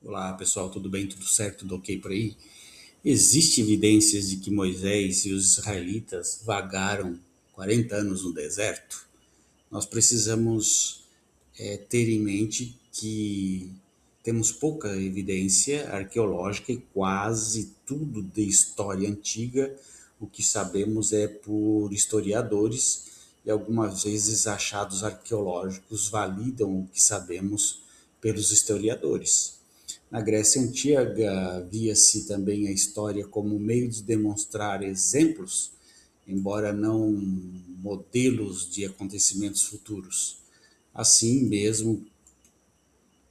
Olá pessoal, tudo bem? Tudo certo? Tudo ok por aí? Existem evidências de que Moisés e os israelitas vagaram 40 anos no deserto? Nós precisamos ter em mente que temos pouca evidência arqueológica e quase tudo de história antiga. O que sabemos é por historiadores e algumas vezes achados arqueológicos validam o que sabemos pelos historiadores. Na Grécia Antiga, via-se também a história como meio de demonstrar exemplos, embora não modelos de acontecimentos futuros. Assim mesmo,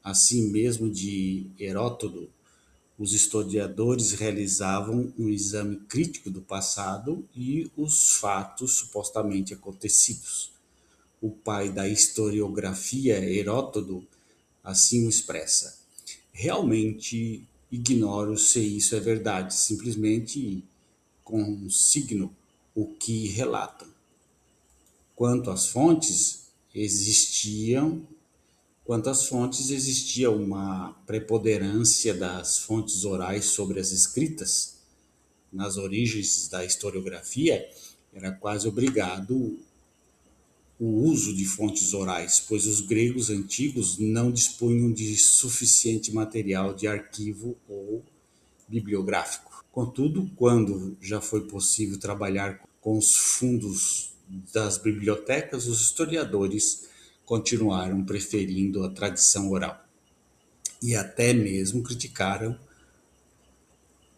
assim mesmo de Heródoto, os historiadores realizavam um exame crítico do passado e os fatos supostamente acontecidos. O pai da historiografia, Heródoto, assim o expressa: realmente ignoro se isso é verdade, simplesmente consigno o que relatam. Quanto às fontes, existiam Quanto às fontes, existia uma preponderância das fontes orais sobre as escritas. Nas origens da historiografia, era quase obrigado o uso de fontes orais, pois os gregos antigos não dispunham de suficiente material de arquivo ou bibliográfico. Contudo, quando já foi possível trabalhar com os fundos das bibliotecas, os historiadores continuaram preferindo a tradição oral e até mesmo criticaram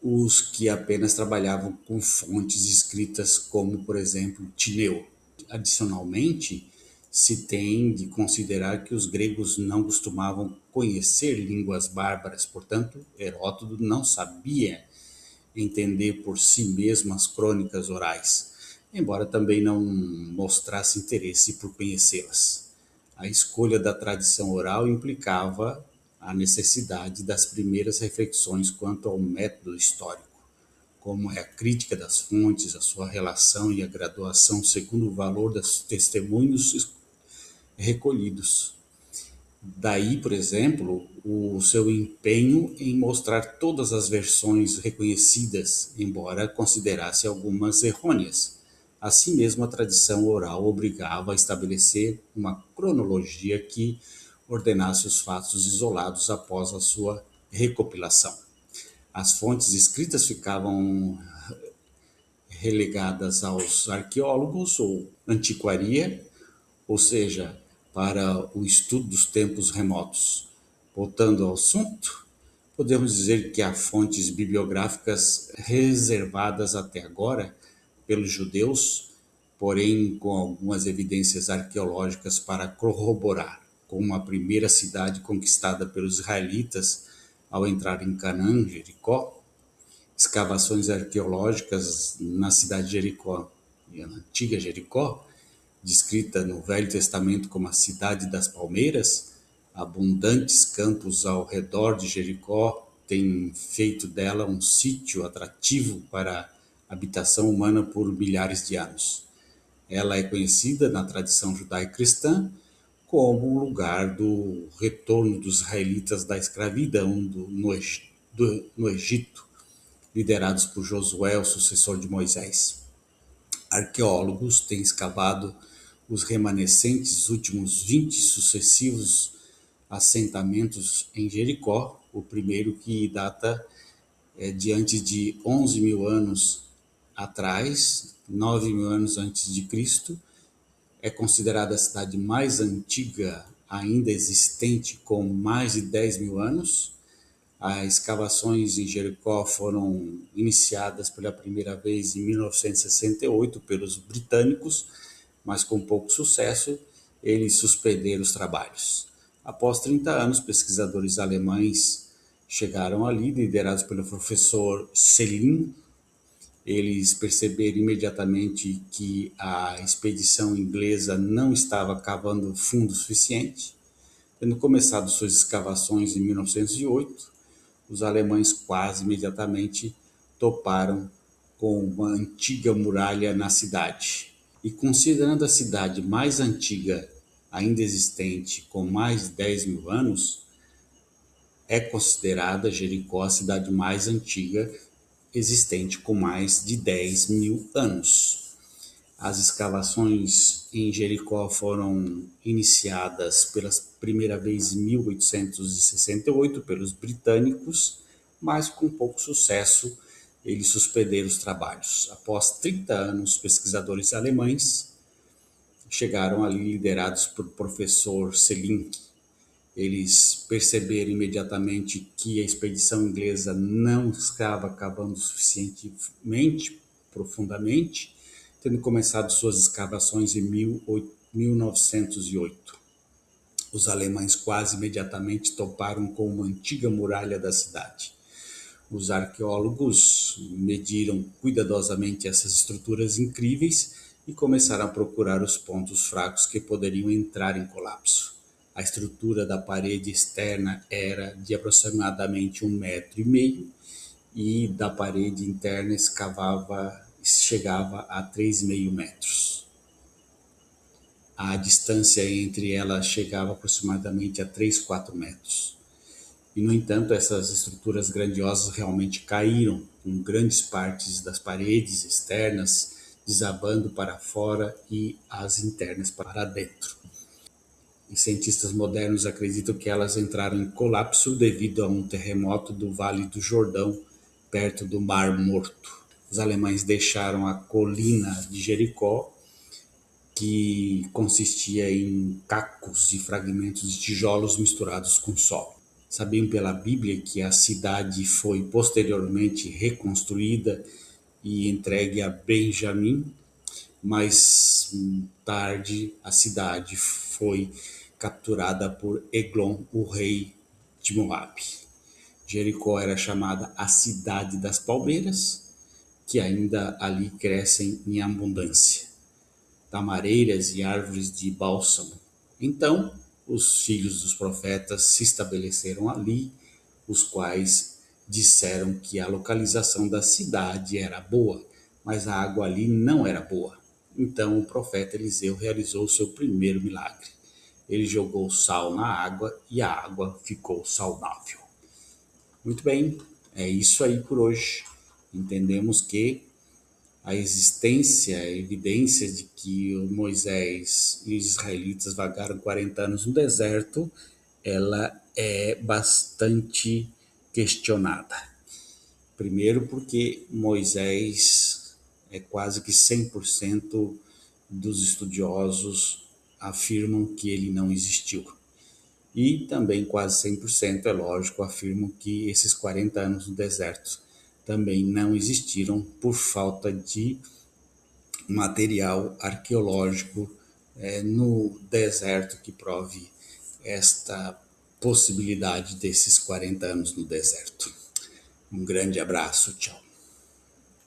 os que apenas trabalhavam com fontes escritas, como, por exemplo, Tineu. Adicionalmente, se tem de considerar que os gregos não costumavam conhecer línguas bárbaras, portanto, Heródoto não sabia entender por si mesmo as crônicas orais, embora também não mostrasse interesse por conhecê-las. A escolha da tradição oral implicava a necessidade das primeiras reflexões quanto ao método histórico, como é a crítica das fontes, a sua relação e a graduação segundo o valor dos testemunhos recolhidos. Daí, por exemplo, o seu empenho em mostrar todas as versões reconhecidas, embora considerasse algumas errôneas. Assim mesmo, a tradição oral obrigava a estabelecer uma cronologia que ordenasse os fatos isolados após a sua recopilação. As fontes escritas ficavam relegadas aos arqueólogos ou antiquaria, ou seja, para o estudo dos tempos remotos. Voltando ao assunto, podemos dizer que há fontes bibliográficas reservadas até agora pelos judeus, porém com algumas evidências arqueológicas para corroborar, como a primeira cidade conquistada pelos israelitas ao entrar em Canaã, Jericó, escavações arqueológicas na cidade de Jericó, e a antiga Jericó, descrita no Velho Testamento como a cidade das palmeiras, abundantes campos ao redor de Jericó têm feito dela um sítio atrativo para a habitação humana por milhares de anos. Ela é conhecida na tradição judaico-cristã como o lugar do retorno dos israelitas da escravidão no Egito, liderados por Josué, o sucessor de Moisés. Arqueólogos têm escavado os remanescentes últimos 20 sucessivos assentamentos em Jericó, o primeiro que data de antes de 11 mil anos atrás, 9 mil anos antes de Cristo, é considerada a cidade mais antiga ainda existente, com mais de 10 mil anos. As escavações em Jericó foram iniciadas pela primeira vez em 1968 pelos britânicos, mas com pouco sucesso, eles suspenderam os trabalhos. Após 30 anos, pesquisadores alemães chegaram ali, liderados pelo professor Selin. Eles perceberam imediatamente que a expedição inglesa não estava cavando fundo suficiente. Tendo começado suas escavações em 1908, os alemães quase imediatamente toparam com uma antiga muralha na cidade. E considerando a cidade mais antiga ainda existente, com mais de 10 mil anos, É considerada Jericó a cidade mais antiga existente, com mais de 10 mil anos. As escavações em Jericó foram iniciadas pela primeira vez em 1868 pelos britânicos, mas com pouco sucesso eles suspenderam os trabalhos. Após 30 anos, pesquisadores alemães chegaram ali liderados por professor Selink. Eles perceberam imediatamente que a expedição inglesa não estava cavando suficientemente profundamente, tendo começado suas escavações em 1908. Os alemães quase imediatamente toparam com uma antiga muralha da cidade. Os arqueólogos mediram cuidadosamente essas estruturas incríveis e começaram a procurar os pontos fracos que poderiam entrar em colapso. A estrutura da parede externa era de aproximadamente 1,5 metros e da parede interna chegava a 3,5 metros. A distância entre elas chegava aproximadamente a 3, 4 metros. E, no entanto, essas estruturas grandiosas realmente caíram, com grandes partes das paredes externas desabando para fora e as internas para dentro. E cientistas modernos acreditam que elas entraram em colapso devido a um terremoto do Vale do Jordão, perto do Mar Morto. Os alemães deixaram a colina de Jericó, que consistia em cacos e fragmentos de tijolos misturados com solo. Sabiam pela Bíblia que a cidade foi posteriormente reconstruída e entregue a Benjamim. Mais tarde, a cidade foi capturada por Eglon, o rei de Moabe. Jericó era chamada a Cidade das Palmeiras, que ainda ali crescem em abundância, tamareiras e árvores de bálsamo. Então, os filhos dos profetas se estabeleceram ali, os quais disseram que a localização da cidade era boa, mas a água ali não era boa. Então o profeta Eliseu realizou o seu primeiro milagre. Ele jogou sal na água e a água ficou saudável. Muito bem, é isso aí por hoje. Entendemos que a existência, evidências de que Moisés e os israelitas vagaram 40 anos no deserto, ela é bastante questionada. Primeiro porque Moisés é quase que 100% dos estudiosos afirmam que ele não existiu. E também quase 100%, é lógico, afirmam que esses 40 anos no deserto também não existiram por falta de material arqueológico no deserto que prove esta possibilidade desses 40 anos no deserto. Um grande abraço, tchau.